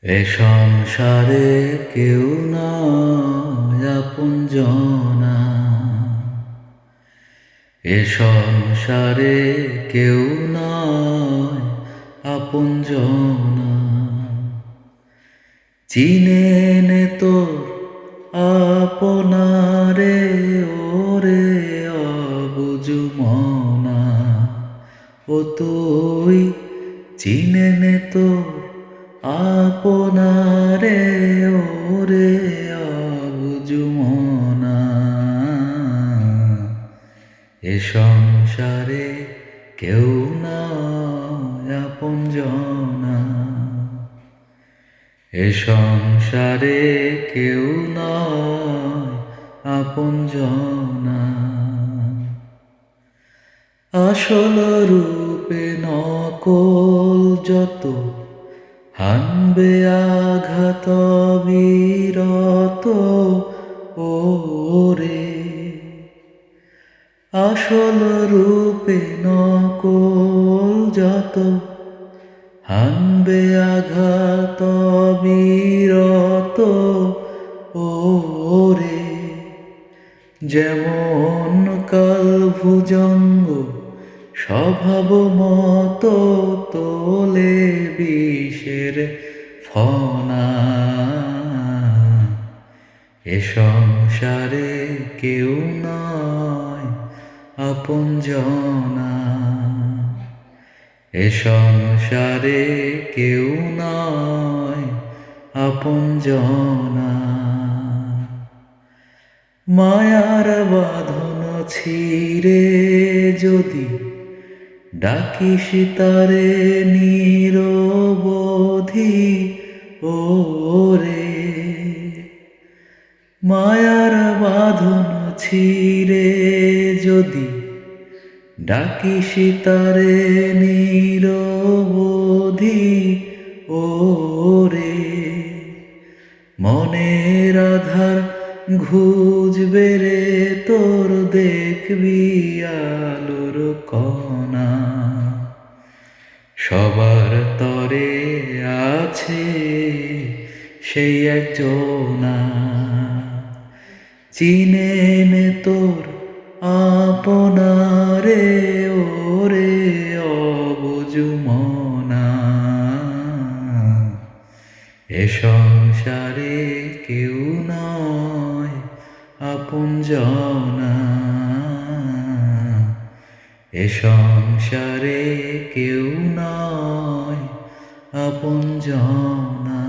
এ সংসারে কেউ নয় আপনজনা, এ সংসারে কেউ নয় আপনজনা। চিনে নে তোর আপনারে ওরে অবুঝ মনা, ও তুই চিনে নে তোর আপনারে ওরে অবুঝ মনা। এ সংসারে কেউ নয় আপনজনা, এ সংসারে কেউ নয় আপনজনা। আসল রূপে নকল যত হানবে আঘাত বিরত ওরে। আসল রূপে নকল যত হানবে আঘাত বিরত ওরে। যেমন কাল ভুজঙ্গ স্বভাব মত তোলে বিষের ফনা, এ সংসারে কেউ নয় আপনজনা, এ সংসারে কেউ নয় আপনজনা। মায়ার বাঁধন ছিঁড়ে যদি ডাকিস তারে নিরবধি ওরে। মায়ার বাঁধন ছিঁড়ে যদি ডাকিস তারে নিরবধি ওরে। মনের আধার ঘুচবে রে তোর দেখবি আলোর কণা। সবার তরে আছে সেই একজনা, চিনে নে তোর আপনারে ওরে অবুঝ মনা। এ সংসারে কেউ নয় আপনজনা, এ সংসারে কেউ নয় আপনজনা।